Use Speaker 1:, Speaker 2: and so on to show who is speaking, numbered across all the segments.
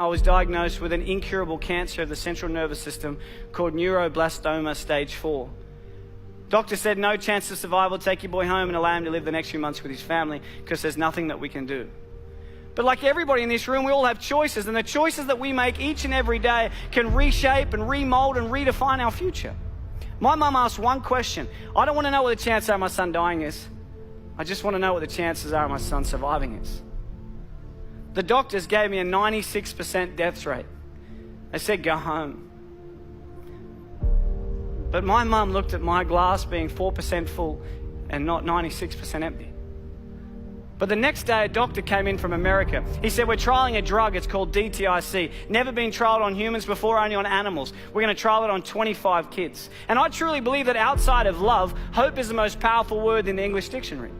Speaker 1: I was diagnosed with an incurable cancer of the central nervous system called neuroblastoma stage 4. Doctor said no chance of survival, take your boy home and allow him to live the next few months with his family because there's nothing that we can do. But like everybody in this room, we all have choices, and the choices that we make each and every day can reshape and remold and redefine our future. My mum asked one question. I don't want to know what the chances are of my son dying is. I just want to know what the chances are of my son surviving is. The doctors gave me a 96% death rate. They said, go home. But my mum looked at my glass being 4% full and not 96% empty. But the next day, a doctor came in from America. He said, we're trialing a drug, it's called DTIC. Never been trialed on humans before, only on animals. We're going to trial it on 25 kids. And I truly believe that outside of love, hope is the most powerful word in the English dictionary.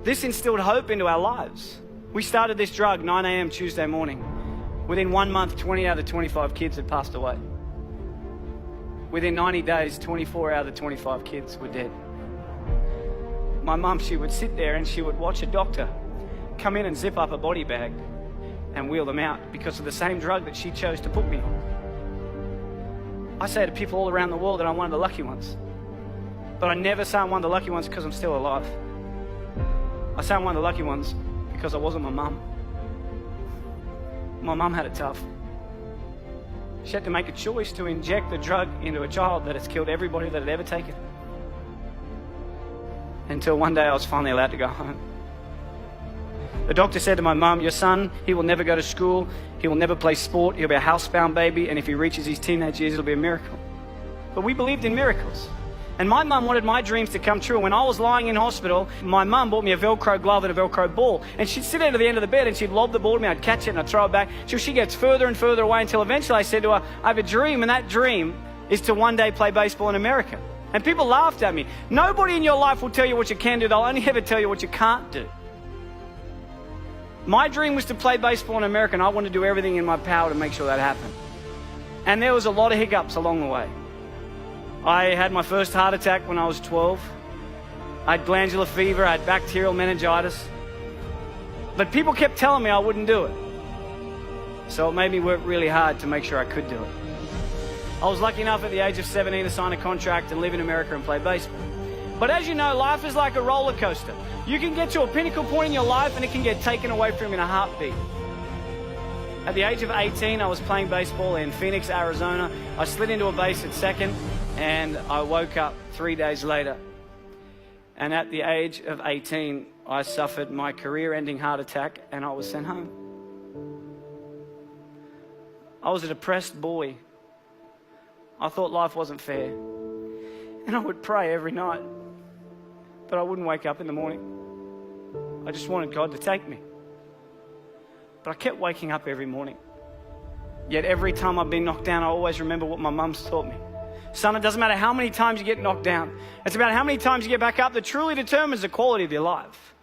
Speaker 1: This instilled hope into our lives. We started this drug 9 a.m. Tuesday morning. Within 1 month, 20 out of the 25 kids had passed away. Within 90 days, 24 out of the 25 kids were dead. My mum, she would sit there and she would watch a doctor come in and zip up a body bag and wheel them out because of the same drug that she chose to put me on. I say to people all around the world that I'm one of the lucky ones. But I never say I'm one of the lucky ones because I'm still alive. I say I'm one of the lucky ones because I wasn't my mum. My mum had it tough. She had to make a choice to inject the drug into a child that has killed everybody that had ever taken. Until one day I was finally allowed to go home. The doctor said to my mum, your son, he will never go to school, he will never play sport, he'll be a housebound baby, and if he reaches his teenage years, it'll be a miracle. But we believed in miracles. And my mum wanted my dreams to come true. When I was lying in hospital, my mum bought me a Velcro glove and a Velcro ball. And she'd sit at the end of the bed and she'd lob the ball to me, I'd catch it and I'd throw it back. So she gets further and further away until eventually I said to her, I have a dream, and that dream is to one day play baseball in America. And people laughed at me. Nobody in your life will tell you what you can do. They'll only ever tell you what you can't do. My dream was to play baseball in America, and I wanted to do everything in my power to make sure that happened. And there was a lot of hiccups along the way. I had my first heart attack when I was 12. I had glandular fever, I had bacterial meningitis. But people kept telling me I wouldn't do it. So it made me work really hard to make sure I could do it. I was lucky enough at the age of 17 to sign a contract and live in America and play baseball. But as you know, life is like a roller coaster. You can get to a pinnacle point in your life and it can get taken away from you in a heartbeat. At the age of 18, I was playing baseball in Phoenix, Arizona. I slid into a base at second and I woke up 3 days later. And at the age of 18, I suffered my career-ending heart attack and I was sent home. I was a depressed boy. I thought life wasn't fair. And I would pray every night, but I wouldn't wake up in the morning. I just wanted God to take me. But I kept waking up every morning. Yet every time I've been knocked down, I always remember what my mum's taught me. Son, it doesn't matter how many times you get knocked down. It's about how many times you get back up that truly determines the quality of your life.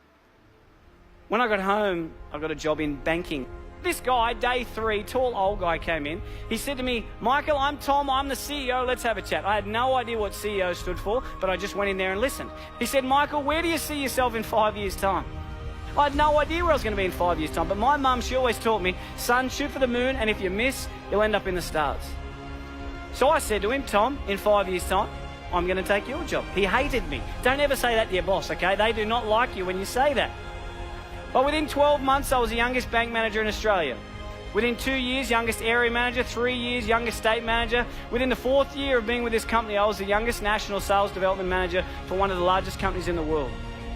Speaker 1: When I got home, I got a job in banking. This guy, day 3, tall old guy came in. He said to me, Michael, I'm Tom, I'm the CEO, let's have a chat. I had no idea what CEO stood for, but I just went in there and listened. He said, Michael, where do you see yourself in 5 years' time? I had no idea where I was going to be in 5 years' time, but my mum, she always taught me, son, shoot for the moon, and if you miss, you'll end up in the stars. So I said to him, Tom, in 5 years' time, I'm going to take your job. He hated me. Don't ever say that to your boss, okay? They do not like you when you say that. But within 12 months, I was the youngest bank manager in Australia. Within 2 years, youngest area manager. 3 years, youngest state manager. Within the 4th year of being with this company, I was the youngest national sales development manager for one of the largest companies in the world.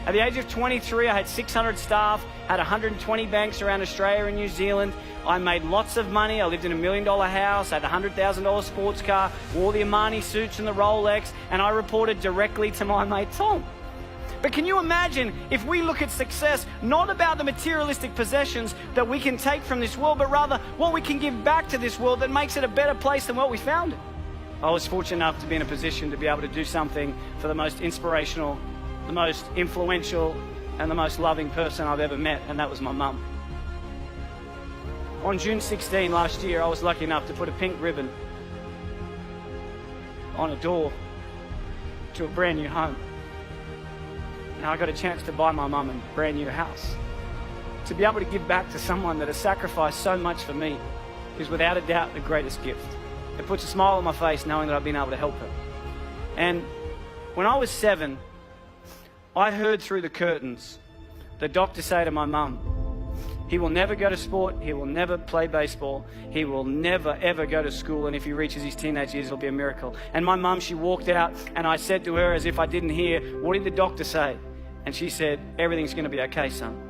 Speaker 1: At the age of 23, I had 600 staff, had 120 banks around Australia and New Zealand. I made lots of money. I lived in $1 million house, had a $100,000 sports car, wore the Armani suits and the Rolex, and I reported directly to my mate Tom. But can you imagine if we look at success not about the materialistic possessions that we can take from this world, but rather what we can give back to this world that makes it a better place than what we found it? I was fortunate enough to be in a position to be able to do something for the most inspirational, the most influential, and the most loving person I've ever met, and that was my mum. On June 16 last year, I was lucky enough to put a pink ribbon on a door to a brand new home. And I got a chance to buy my mum a brand new house. to be able to give back to someone that has sacrificed so much for me is without a doubt the greatest gift. It puts a smile on my face knowing that I've been able to help her. And when I was 7, I heard through the curtains the doctor say to my mum, he will never go to sport, he will never play baseball, he will never ever go to school, and if he reaches his teenage years it'll be a miracle. And my mum, she walked out, and I said to her as if I didn't hear, what did the doctor say? And she said, everything's going to be okay, son.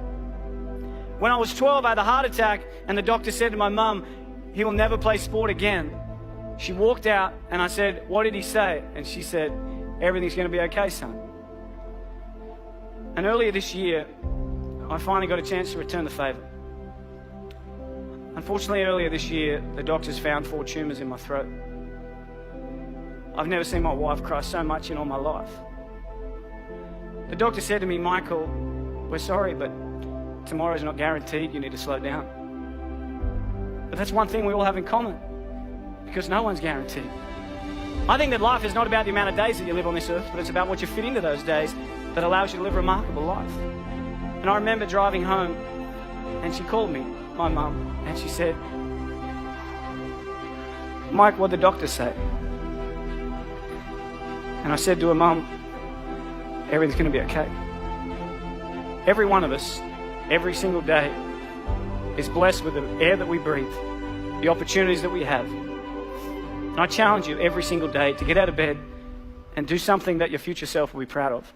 Speaker 1: When I was 12, I had a heart attack, and the doctor said to my mum, he will never play sport again. She walked out, and I said, what did he say? And she said, everything's going to be okay, son. And earlier this year, I finally got a chance to return the favour. Unfortunately, earlier this year, the doctors found 4 tumours in my throat. I've never seen my wife cry so much in all my life. The doctor said to me, Michael, we're sorry, but tomorrow's not guaranteed. You need to slow down. But that's one thing we all have in common, because no one's guaranteed. I think that life is not about the amount of days that you live on this earth, but it's about what you fit into those days that allows you to live a remarkable life. And I remember driving home, and she called me, my mum, and she said, Mike, what'd the doctor say? And I said to her, Mum, everything's going to be okay. Every one of us, every single day, is blessed with the air that we breathe, the opportunities that we have. And I challenge you every single day to get out of bed and do something that your future self will be proud of.